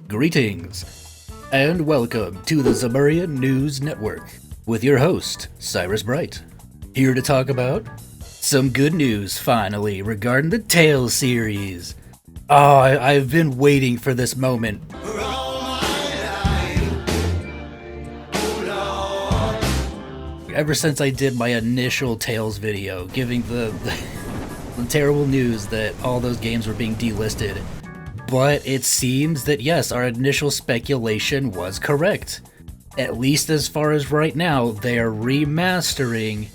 Greetings, and welcome to the Zamurian News Network with your host, Cyrus Bright, here to talk about some good news finally regarding the Tales series. I've been waiting for this moment. Ever since I did my initial Tales video, giving the terrible news that all those games were being delisted. But it seems that yes, our initial speculation was correct. At least as far as right now, they are remastering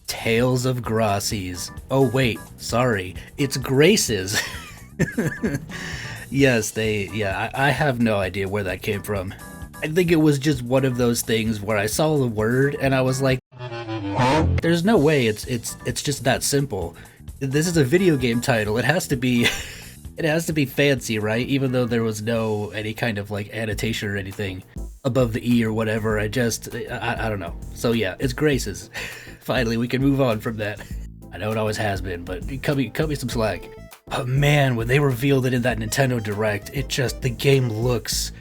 Tales of Graces. Oh wait, sorry, it's Graces. Yes, I have no idea where that came from. I think it was just one of those things where I saw the word and I was like, there's no way it's just that simple. This is a video game title. It has to be fancy, right? Even though there was no any kind of like annotation or anything above the E or whatever. I don't know. So yeah, it's Graces. Finally, we can move on from that. I know it always has been, but cut me some slack. But man, when they revealed it in that Nintendo Direct, the game looks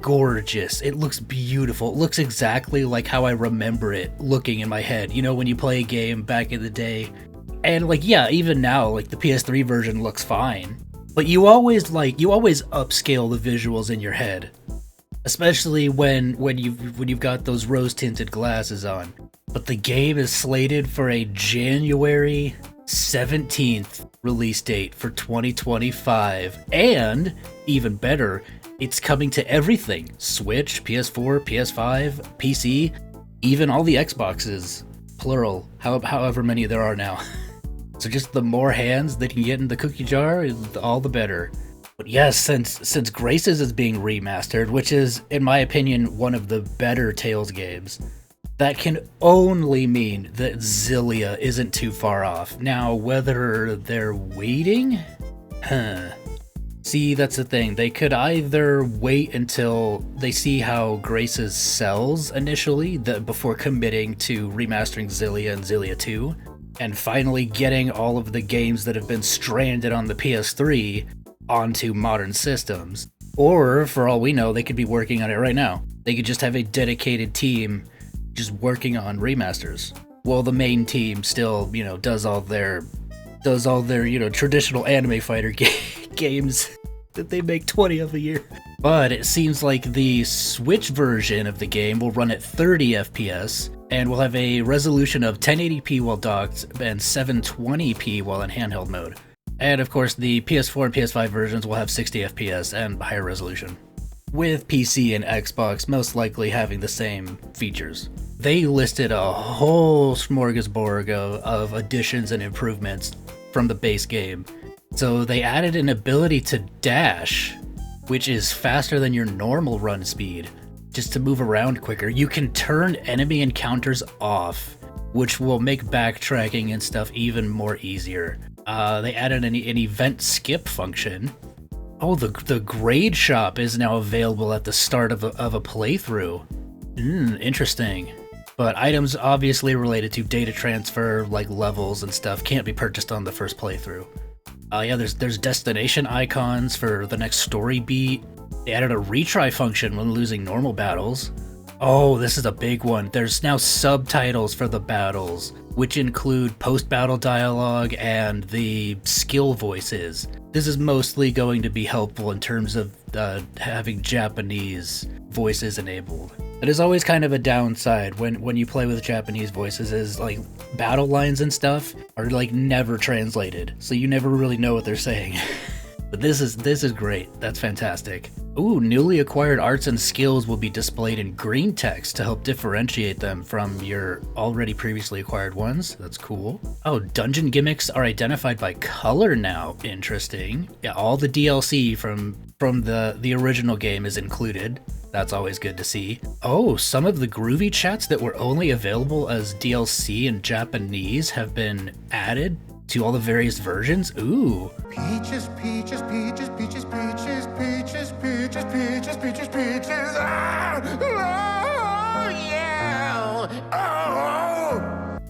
gorgeous. It looks beautiful. It looks exactly like how I remember it looking in my head. You know, when you play a game back in the day. And like, yeah, even now, like the PS3 version looks fine. But you always upscale the visuals in your head. Especially when you've got those rose-tinted glasses on. But the game is slated for a January 17th release date for 2025. And, even better, it's coming to everything. Switch, PS4, PS5, PC, even all the Xboxes. Plural, however many there are now. So just the more hands that can get in the cookie jar, all the better. But yes, since Graces is being remastered, which is, in my opinion, one of the better Tales games, that can only mean that Xillia isn't too far off. Now, whether they're waiting? See, that's the thing. They could either wait until they see how Graces sells initially, before committing to remastering Xillia and Xillia 2, and finally getting all of the games that have been stranded on the PS3 onto modern systems. Or, for all we know, they could be working on it right now. They could just have a dedicated team just working on remasters. Well, the main team still, does all their, traditional anime fighter games that they make 20 of a year. But it seems like the Switch version of the game will run at 30 FPS and will have a resolution of 1080p while docked and 720p while in handheld mode. And of course, the PS4 and PS5 versions will have 60 FPS and higher resolution, with PC and Xbox most likely having the same features. They listed a whole smorgasbord of additions and improvements from the base game. So they added an ability to dash, which is faster than your normal run speed, just to move around quicker. You can turn enemy encounters off, which will make backtracking and stuff even more easier. They added an event skip function. Oh, the grade shop is now available at the start of a playthrough. Interesting. But items obviously related to data transfer, like levels and stuff, can't be purchased on the first playthrough. There's destination icons for the next story beat. They added a retry function when losing normal battles. Oh, this is a big one. There's now subtitles for the battles, which include post-battle dialogue and the skill voices. This is mostly going to be helpful in terms of having Japanese voices enabled. It is always kind of a downside when you play with Japanese voices, is like battle lines and stuff are like never translated, so you never really know what they're saying. But this is great. That's fantastic. Ooh, newly acquired arts and skills will be displayed in green text to help differentiate them from your already previously acquired ones. That's cool. Oh, dungeon gimmicks are identified by color now. Interesting. Yeah, all the DLC from the original game is included. That's always good to see. Oh, some of the groovy chats that were only available as DLC in Japanese have been added to all the various versions. Ooh. Peaches, peaches, peaches, peaches, peaches, peaches, peaches, peaches, peaches, peaches. Ah! Oh, yeah!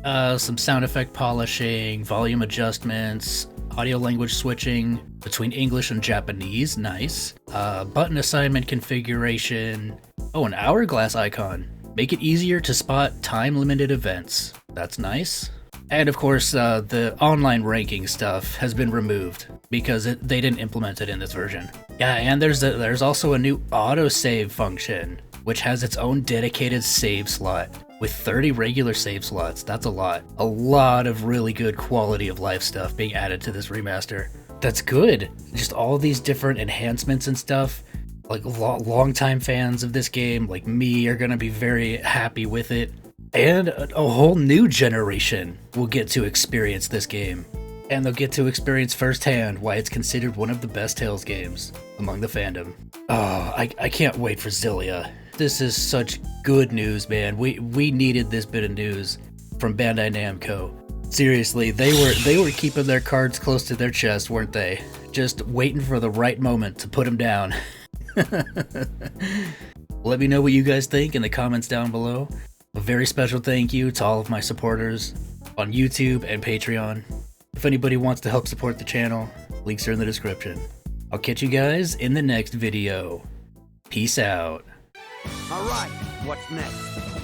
Oh! Some sound effect polishing, volume adjustments, Audio language switching between English and Japanese, nice. Button assignment configuration. Oh, an hourglass icon. Make it easier to spot time-limited events. That's nice. And of course, the online ranking stuff has been removed because they didn't implement it in this version. Yeah, and there's also a new autosave function, which has its own dedicated save slot with 30 regular save slots. That's a lot. A lot of really good quality of life stuff being added to this remaster. That's good. Just all these different enhancements and stuff. Like longtime fans of this game, like me, are gonna be very happy with it. And a whole new generation will get to experience this game. And they'll get to experience firsthand why it's considered one of the best Tales games among the fandom. Oh, I can't wait for Xillia. This is such good news, man. We needed this bit of news from Bandai Namco. Seriously, they were keeping their cards close to their chest, weren't they? Just waiting for the right moment to put them down. Let me know what you guys think in the comments down below. A very special thank you to all of my supporters on YouTube and Patreon. If anybody wants to help support the channel, links are in the description. I'll catch you guys in the next video. Peace out. All right, what's next?